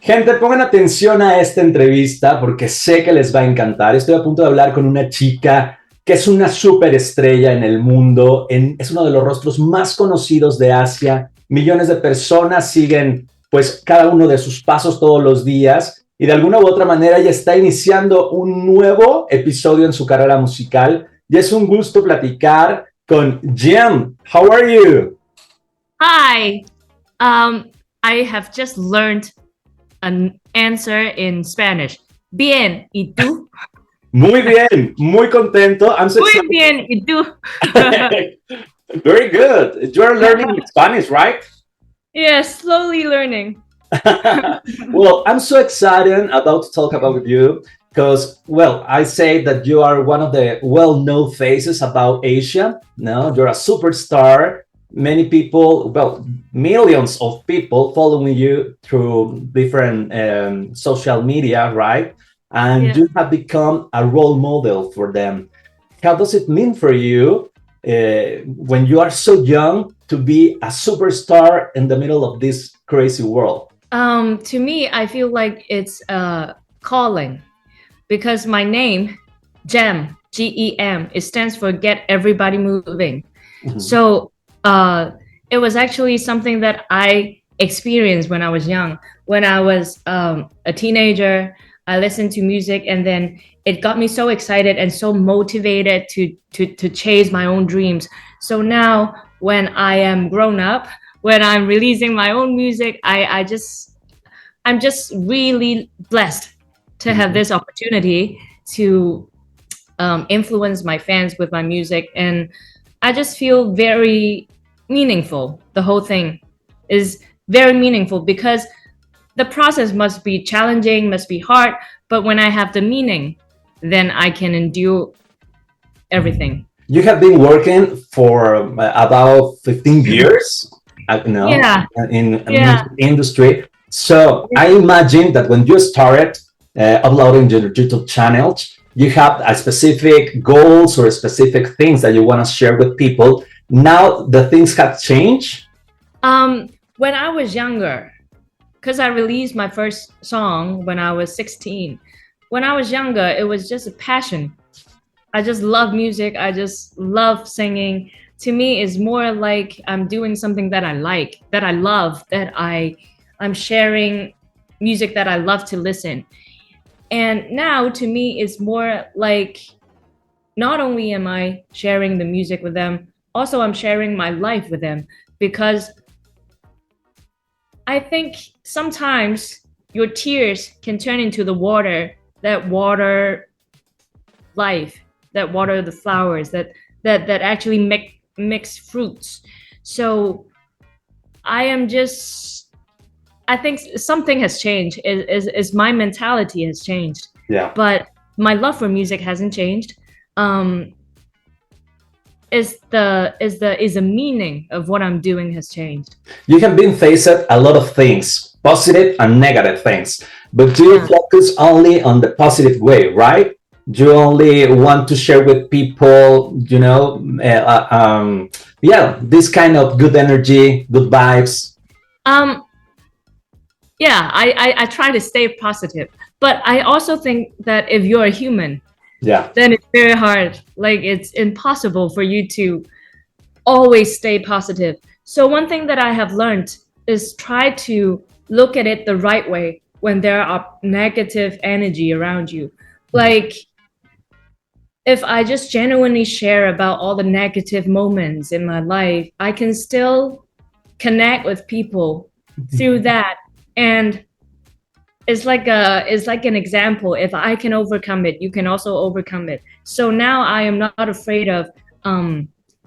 Gente, pongan atención a esta entrevista porque sé que les va a encantar. Estoy a punto de hablar con una chica que es una superestrella en el mundo, es uno de los rostros más conocidos de Asia. Millones de personas siguen pues cada uno de sus pasos todos los días y de alguna u otra manera ella está iniciando un nuevo episodio en su carrera musical y es un gusto platicar con G.E.M. How are you? Hi, I have just learned an answer in Spanish. Bien, ¿y tú? Muy bien, muy contento. I'm so Muy excited. bien, ¿y tú? Very good. You are learning Spanish, right? Yes, slowly learning. Well, I'm so excited about to talk about you because, well, I say that you are one of the well-known faces about Asia. No, you're a superstar. Many people, well, millions of people following you through different social media, right? And you have become a role model for them. How does it mean for you when you are so young to be a superstar in the middle of this crazy world? To me, I feel like it's a calling because my name, G.E.M, G-E-M, it stands for Get Everybody Moving. Mm-hmm. So it was actually something that I experienced when I was young. When I was a teenager, I listened to music and then it got me so excited and so motivated to chase my own dreams. So now when I am grown up, when I'm releasing my own music, I'm just really blessed to have this opportunity to influence my fans with my music. And I just feel very meaningful. The whole thing is very meaningful because the process must be challenging, must be hard, but when I have the meaning, then I can endure everything. You have been working for about 15 years in the music industry. So I imagine that when you started uploading your YouTube channels, you have a specific goals or specific things that you want to share with people. Now the things have changed. When I was younger, because I released my first song when I was 16. When I was younger, it was just a passion. I just love music. I just love singing. To me, it's more like I'm doing something that I like, that I love, that I'm sharing music that I love to listen. And now to me, it's more like not only am I sharing the music with them, also I'm sharing my life with them because I think sometimes your tears can turn into the water that water life, that water the flowers, that actually mix fruits. So I think something has changed. Is my mentality has changed. Yeah. But my love for music hasn't changed. Is the meaning of what I'm doing has changed. You have been faced a lot of things, positive and negative things, but you focus only on the positive way, right? You only want to share with people, this kind of good energy, good vibes. I try to stay positive, but I also think that if you're a human, then it's very hard. Like it's impossible for you to always stay positive. So one thing that I have learned is try to look at it the right way when there are negative energy around you. Like if I just genuinely share about all the negative moments in my life, I can still connect with people through that. And it's like an example. If I can overcome it, you can also overcome it. So now I am not afraid of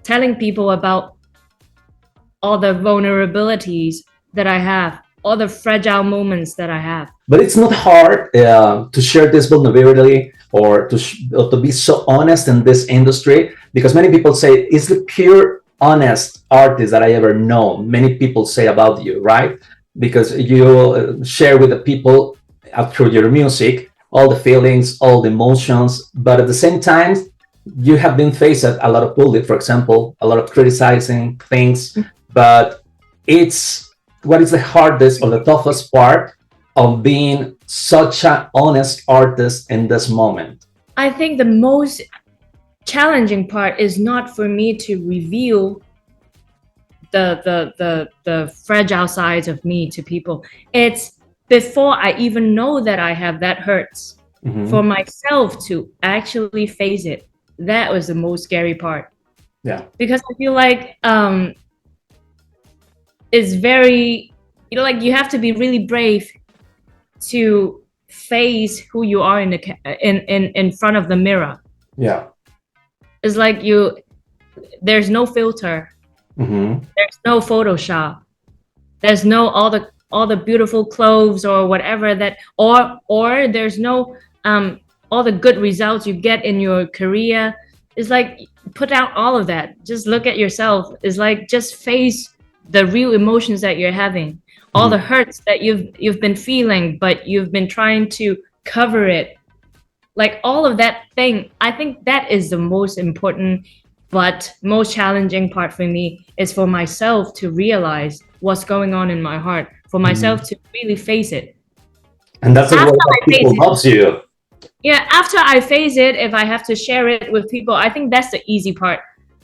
telling people about all the vulnerabilities that I have, all the fragile moments that I have. But it's not hard to share this vulnerability or to be so honest in this industry, because many people say it's the pure honest artist that I ever known. Many people say about you, right? Because you share with the people through your music all the feelings, all the emotions, but at the same time you have been faced a lot of bullying, for example, a lot of criticizing things, but it's what is the hardest or the toughest part of being such an honest artist in this moment? I think the most challenging part is not for me to reveal the fragile sides of me to people. It's before I even know that I have that hurts, for myself to actually face it. That was the most scary part. Yeah. Because I feel like it's very, like you have to be really brave to face who you are in front of the mirror. Yeah. It's like there's no filter. There's no Photoshop. There's no all the beautiful clothes or whatever that, or there's no all the good results you get in your career. It's like put out all of that. Just look at yourself. It's like just face the real emotions that you're having, all the hurts that you've been feeling, but you've been trying to cover it. Like all of that thing, I think that is the most important but most challenging part for me, is for myself to realize what's going on in my heart, for myself to really face it. And that's the way that people love you. Yeah, after I face it, if I have to share it with people, I think that's the easy part.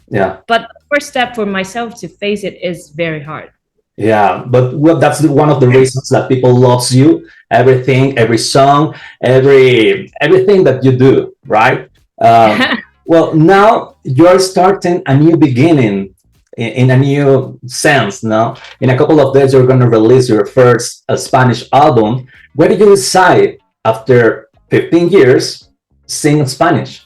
Yeah. But the first step for myself to face it is very hard. Yeah, but well, that's one of the reasons that people loves you. Everything, every song, everything that you do, right? Well, now you're starting a new beginning in a new sense. No, in a couple of days you're going to release your first Spanish album. Where did you decide after 15 years sing in Spanish?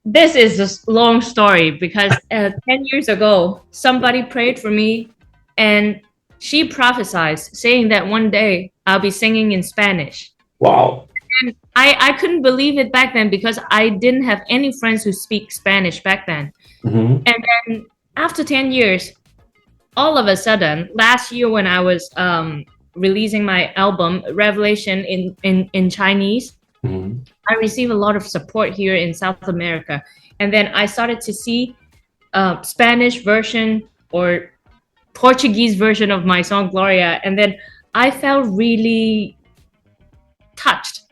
This is a long story because 10 years ago, somebody prayed for me and she prophesied saying that one day I'll be singing in Spanish. Wow. And I couldn't believe it back then because I didn't have any friends who speak Spanish back then. And then after 10 years, all of a sudden, last year when I was releasing my album, Revelation in Chinese, I received a lot of support here in South America. And then I started to see Spanish version or Portuguese version of my song Gloria, and then I felt really touched.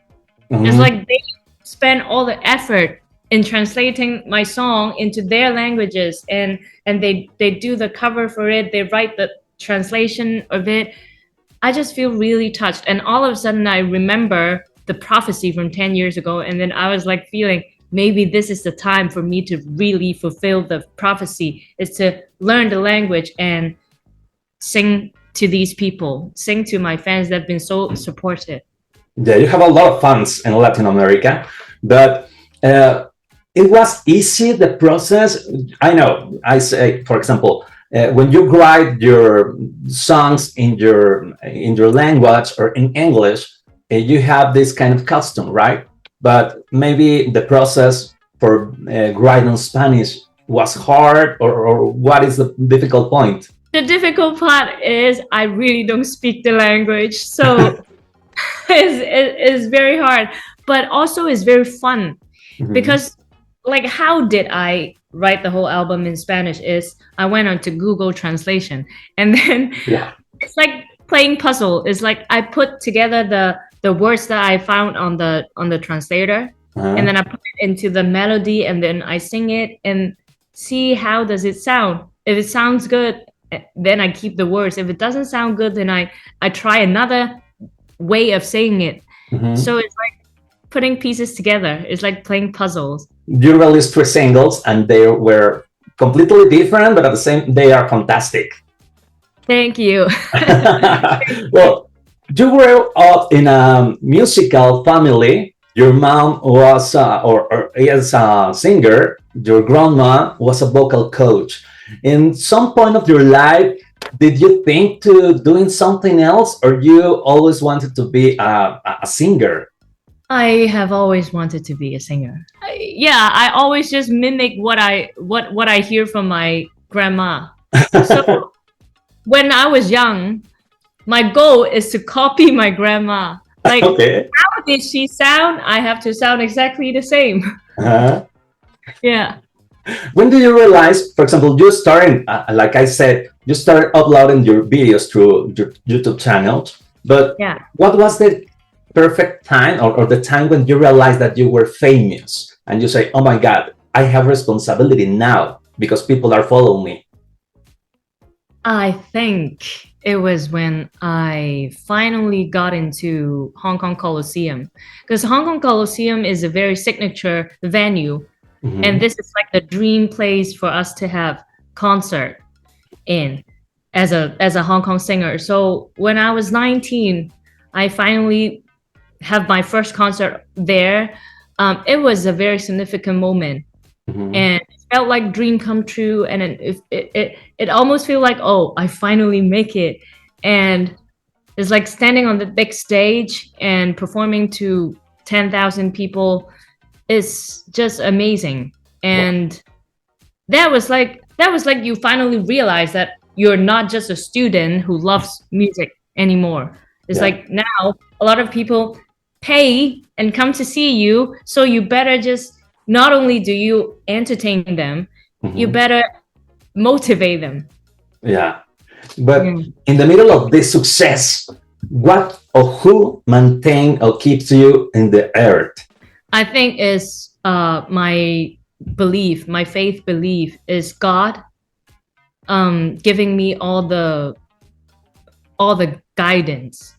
It's like they spend all the effort in translating my song into their languages, and they do the cover for it, they write the translation of it. I just feel really touched, and all of a sudden I remember the prophecy from 10 years ago, and then I was like feeling maybe this is the time for me to really fulfill the prophecy, is to learn the language and sing to these people, sing to my fans that have been so supportive. Yeah, you have a lot of fans in Latin America, but it was easy, the process. I know, I say, for example, when you write your songs in your language or in English, you have this kind of custom, right? But maybe the process for writing Spanish was hard, or what is the difficult point? The difficult part is I really don't speak the language, so it's very hard, but also it's very fun because like how did I write the whole album in Spanish is I went on to Google Translation, and then it's like playing puzzle. It's like I put together the words that I found on the translator, and then I put it into the melody, and then I sing it and see how does it sound. If it sounds good, then I keep the words. If it doesn't sound good, then I try another way of saying it. So it's like putting pieces together. It's like playing puzzles. You released 3 singles and they were completely different, but at the same, they are fantastic. Thank you. Well, you grew up in a musical family. Your mom was or is a singer. Your grandma was a vocal coach. In some point of your life, did you think to doing something else, or you always wanted to be a singer? I have always wanted to be a singer. I always just mimic what I hear from my grandma. So when I was young, my goal is to copy my grandma. Like, how did she sound? I have to sound exactly the same. Yeah. When did you realize, for example, you started, like I said, you started uploading your videos through your YouTube channel. But Yeah. what was the perfect time, or the time when you realized that you were famous and you say, oh my God, I have responsibility now because people are following me? I think it was when I finally got into Hong Kong Coliseum, because Hong Kong Coliseum is a very signature venue, and this is like the dream place for us to have concert in as a Hong Kong singer. So when I was 19, I finally have my first concert there. It was a very significant moment, and it felt like dream come true. And it almost feel like, oh, I finally make it. And it's like standing on the big stage and performing to 10,000 people is just amazing. And that was like you finally realize that you're not just a student who loves music anymore. It's like now a lot of people pay and come to see you, so you better just, not only do you entertain them, you better motivate them. Yeah. But in the middle of this success, what or who maintain or keeps you in the earth? I think is my belief, my faith belief is God giving me all the guidance,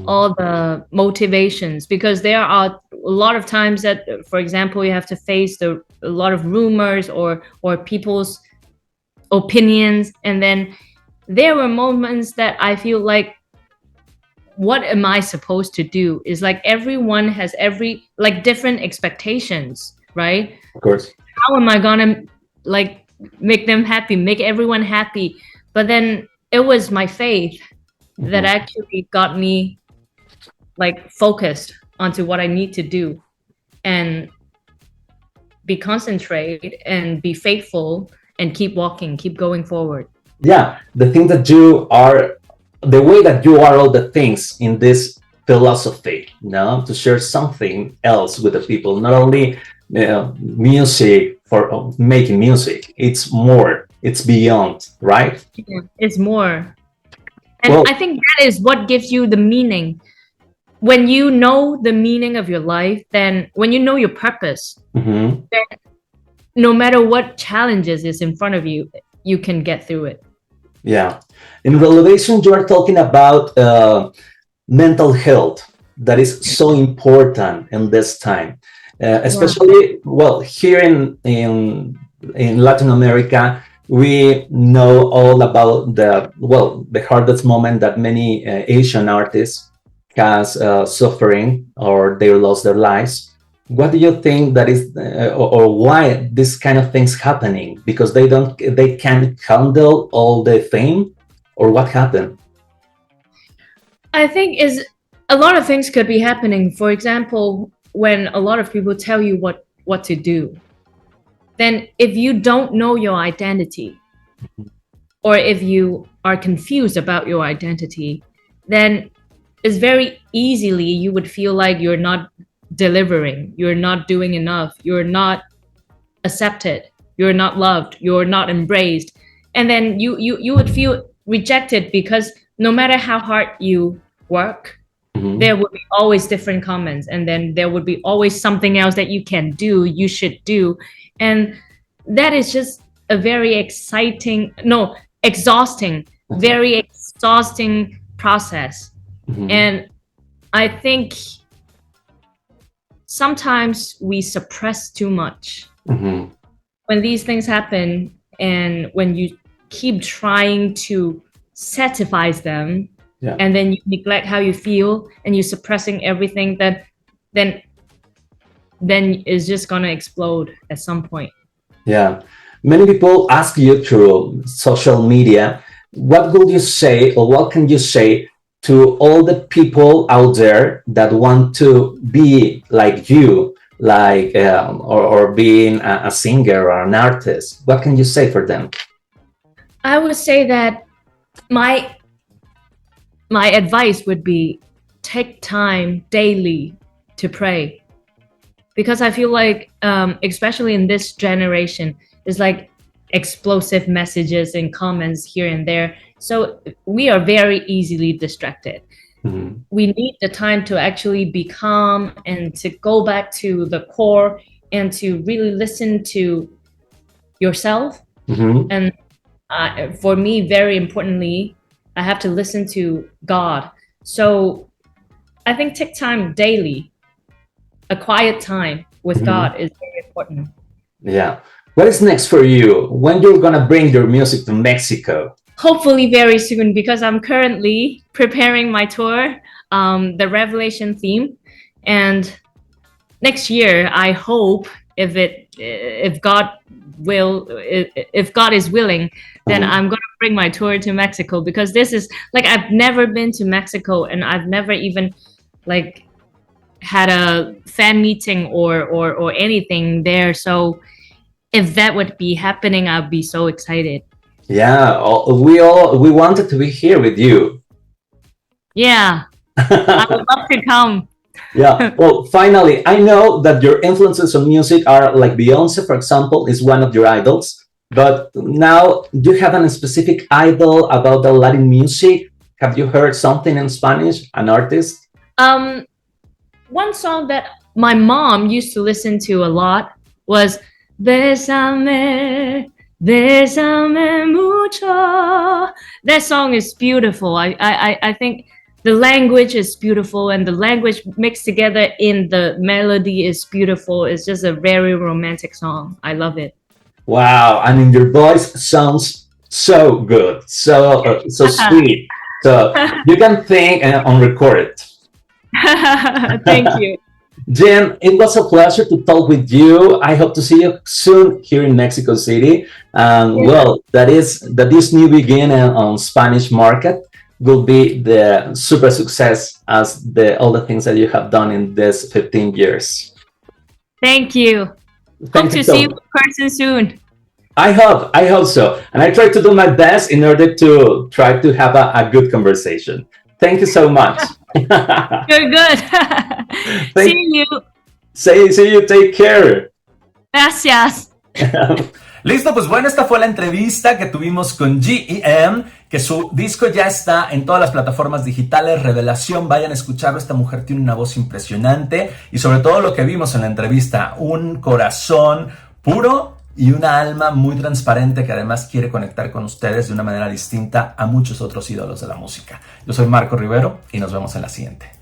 all the motivations, because there are a lot of times that, for example, you have to face a lot of rumors or people's opinions, and then there were moments that I feel like, what am I supposed to do? Is like everyone has different expectations, right? Of course. How am I gonna like make them happy, make everyone happy? But then it was my faith that actually got me like focused onto what I need to do, and be concentrated and be faithful and keep walking, keep going forward. Yeah, the thing that you are, the way that you are, all the things in this philosophy, to share something else with the people, not only music for making music. It's more, it's beyond, right? Yeah, it's more. And I think that is what gives you the meaning. When you know the meaning of your life, then when you know your purpose, then no matter what challenges is in front of you, you can get through it. Yeah. In relation, you are talking about mental health. That is so important in this time, especially here in Latin America. We know all about the hardest moment that many Asian artists has suffering, or they lost their lives. What do you think that is, or why this kind of things happening? Because they can't handle all the fame, or what happened? I think is a lot of things could be happening. For example, when a lot of people tell you what to do, then if you don't know your identity, or if you are confused about your identity, then it's very easily you would feel like you're not delivering, you're not doing enough, you're not accepted, you're not loved, you're not embraced, and then you would feel rejected, because no matter how hard you work, there would be always different comments, and then there would be always something else that you can do, you should do, and that is just a very exhausting, very exhausting process. And I think sometimes we suppress too much when these things happen, and when you keep trying to satisfy them, and then you neglect how you feel, and you're suppressing everything, that then it's just gonna explode at some point. Yeah, many people ask you through social media, what would you say, or what can you say to all the people out there that want to be like you, like or being a singer or an artist? What can you say for them? I would say that my advice would be, take time daily to pray, because I feel like especially in this generation, it's like explosive messages and comments here and there, so we are very easily distracted. we need the time to actually be calm and to go back to the core and to really listen to yourself. And for me, very importantly, I have to listen to God. So I think take time daily, a quiet time with God is very important. Yeah. What is next for you? When you're gonna bring your music to Mexico? Hopefully very soon, because I'm currently preparing my tour, the Revelation theme, and next year I hope if God is willing, then I'm gonna bring my tour to Mexico, because this is like, I've never been to Mexico and I've never even like had a fan meeting or anything there. So if that would be happening, I'd be so excited. Yeah, we wanted to be here with you. Yeah, I would love to come. Yeah. Well, finally, I know that your influences on music are like Beyonce, for example, is one of your idols. But now, do you have a specific idol about the Latin music? Have you heard something in Spanish, an artist? One song that my mom used to listen to a lot was Bésame, Bésame mucho. That song is beautiful. I think the language is beautiful, and the language mixed together in the melody is beautiful. It's just a very romantic song. I love it. Wow, I mean, your voice sounds so good, so sweet. So you can think and record it. Thank you. G.E.M, it was a pleasure to talk with you. I hope to see you soon here in Mexico City. Well, that this new beginning on Spanish market will be the super success as all the things that you have done in this 15 years. Thank you. Hope to see you in person soon. I hope so. And I try to do my best in order to try to have a good conversation. Thank you so much. You're good. See you. See you. Take care. Gracias. Listo, pues bueno, esta fue la entrevista que tuvimos con G.E.M, que su disco ya está en todas las plataformas digitales. Revelación, vayan a escucharlo. Esta mujer tiene una voz impresionante y sobre todo lo que vimos en la entrevista, un corazón puro y una alma muy transparente que además quiere conectar con ustedes de una manera distinta a muchos otros ídolos de la música. Yo soy Marco Rivero y nos vemos en la siguiente.